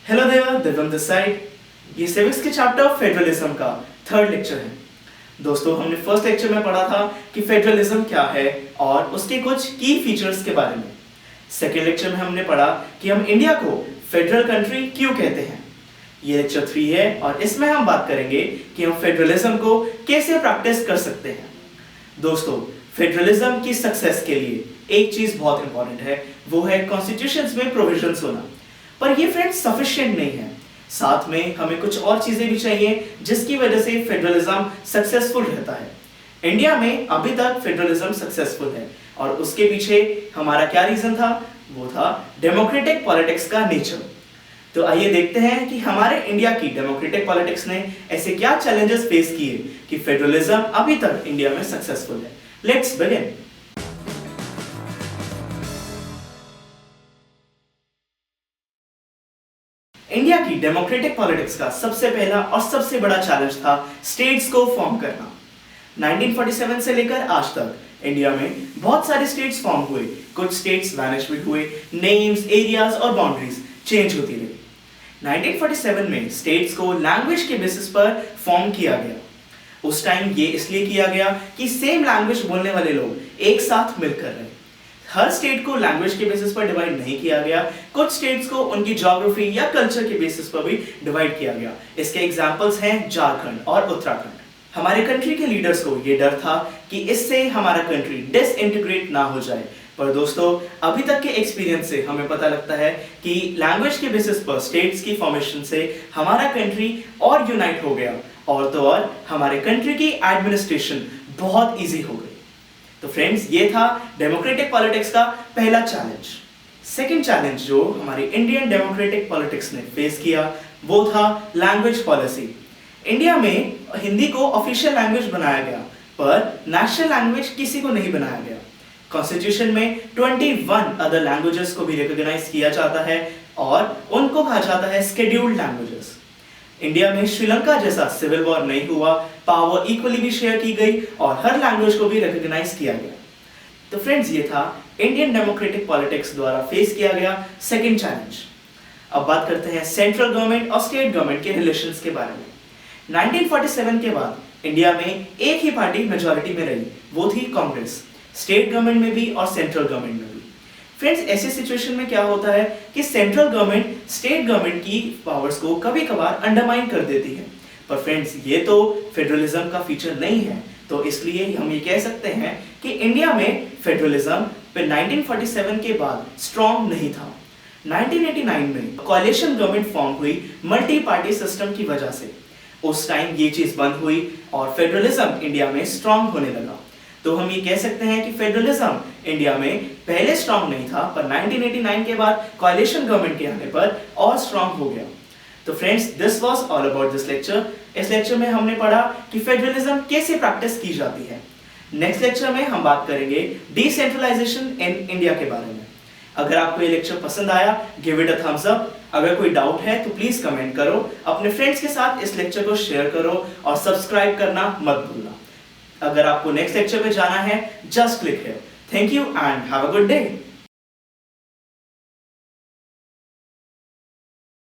Hello there, Divyam this side. ये civics के chapter federalism का थर्ड लेक्चर है। दोस्तों, हमने फर्स्ट लेक्चर में पढ़ा था कि फेडरलिज्म क्या है और उसके कुछ की फीचर्स के बारे में। सेकेंड लेक्चर में हमने पढ़ा कि हम इंडिया को फेडरल कंट्री क्यों कहते हैं। ये लेक्चर 3 है और इसमें हम बात करेंगे कि हम फेडरलिज्म को कैसे प्रैक्टिस कर सकते हैं। दोस्तों, फेडरलिज्म की सक्सेस के लिए एक चीज बहुत इंपॉर्टेंट है, वो है कॉन्स्टिट्यूशंस में प्रोविजंस होना। पर ये फ्रेंड्स सफिशिएंट नहीं है, साथ में हमें कुछ और चीजें भी चाहिए जिसकी वजह से फेडरलिज्म सक्सेसफुल रहता है। इंडिया में अभी तक फेडरलिज्म सक्सेसफुल है और उसके पीछे हमारा क्या रीजन था? वो था डेमोक्रेटिक पॉलिटिक्स का नेचर। तो आइए देखते हैं कि हमारे इंडिया की डेमोक्रेटिक पॉलिटिक्स ने ऐसे क्या चैलेंजेस फेस किए कि फेडरलिज्म अभी तक इंडिया में सक्सेसफुल है। Let's begin. इंडिया की डेमोक्रेटिक पॉलिटिक्स का सबसे पहला और सबसे बड़ा चैलेंज था स्टेट्स को फॉर्म करना। 1947 से लेकर आज तक इंडिया में बहुत सारे स्टेट्स फॉर्म हुए, कुछ स्टेट्स वैनिश भी हुए, नेम्स, एरियाज और बाउंड्रीज चेंज होती रही। 1947 में स्टेट्स को लैंग्वेज के बेसिस पर फॉर्म किया गया। उस टाइम ये इसलिए किया गया कि सेम लैंग्वेज बोलने वाले लोग एक साथ मिलकर रहे। हर स्टेट को लैंग्वेज के बेसिस पर डिवाइड नहीं किया गया, कुछ स्टेट्स को उनकी ज्योग्राफी या कल्चर के बेसिस पर भी डिवाइड किया गया। इसके एग्जांपल्स हैं झारखंड और उत्तराखंड। हमारे कंट्री के लीडर्स को ये डर था कि इससे हमारा कंट्री डिसइंटीग्रेट ना हो जाए। पर दोस्तों, अभी तक के एक्सपीरियंस से हमें पता लगता है कि लैंग्वेज के बेसिस पर स्टेट्स की फॉर्मेशन से हमारा कंट्री और यूनाइट हो गया, और तो और हमारे कंट्री की एडमिनिस्ट्रेशन बहुत इजी हो गई। तो फ्रेंड्स, ये था डेमोक्रेटिक पॉलिटिक्स का पहला चैलेंज। सेकंड चैलेंज जो हमारी इंडियन डेमोक्रेटिक पॉलिटिक्स ने फेस किया वो था लैंग्वेज पॉलिसी। इंडिया में हिंदी को ऑफिशियल लैंग्वेज बनाया गया, पर नेशनल लैंग्वेज किसी को नहीं बनाया गया। कॉन्स्टिट्यूशन में 21 अदर लैंग्वेजेस को भी रिकॉग्नाइज किया जाता है और उनको कहा जाता है शेड्यूल्ड लैंग्वेजेस। इंडिया में श्रीलंका जैसा सिविल वॉर नहीं हुआ, पावर इक्वली भी शेयर की गई और हर लैंग्वेज को भी रिकॉग्नाइज किया गया। तो फ्रेंड्स, ये था इंडियन डेमोक्रेटिक पॉलिटिक्स द्वारा फेस किया गया सेकंड चैलेंज। अब बात करते हैं सेंट्रल गवर्नमेंट और स्टेट गवर्नमेंट के रिलेशंस के बारे में। 1947 के बाद इंडिया में एक ही पार्टी मेजॉरिटी में रही, वो थी कांग्रेस, स्टेट गवर्नमेंट में भी और सेंट्रल गवर्नमेंट में भी। फ्रेंड्स, ऐसी सिचुएशन में क्या होता है कि सेंट्रल गवर्नमेंट स्टेट गवर्नमेंट की पावर्स को कभी कभार अंडरमाइन कर देती है। पर फ्रेंड्स, ये तो फेडरलिज्म का फीचर नहीं है, तो इसलिए हम ये कह सकते हैं कि इंडिया में फेडरलिज्म पे 1947 के बाद स्ट्रॉन्ग नहीं था। 1989 में कोalition गवर्नमेंट फॉर्म हुई मल्टी पार्टी सिस्टम की वजह से। उस टाइम ये चीज बंद हुई और फेडरलिज्म इंडिया में स्ट्रॉन्ग होने लगा। तो हम ये कह सकते हैं कि फेडरलिज्म इंडिया में पहले स्ट्रॉन्ग नहीं था, पर 1989 के बाद कोalition गवर्नमेंट के आने पर और स्ट्रॉन्ग हो गया। तो friends, this was all about this lecture. इस लेक्चर में हमने पढ़ा कि फेडरलिज्म कैसे प्रैक्टिस की जाती है। नेक्स्ट लेक्चर में हम बात करेंगे डिसेंट्रलाइजेशन इन इंडिया के बारे में। अगर आपको ये लेक्चर पसंद आया, give it a thumbs up. अगर कोई डाउट है तो प्लीज कमेंट करो, अपने फ्रेंड्स के साथ इस लेक्चर को शेयर करो और सब्सक्राइब करना मत भूलना। अगर आपको नेक्स्ट लेक्चर में जाना है, just click here. Thank you and have a good day.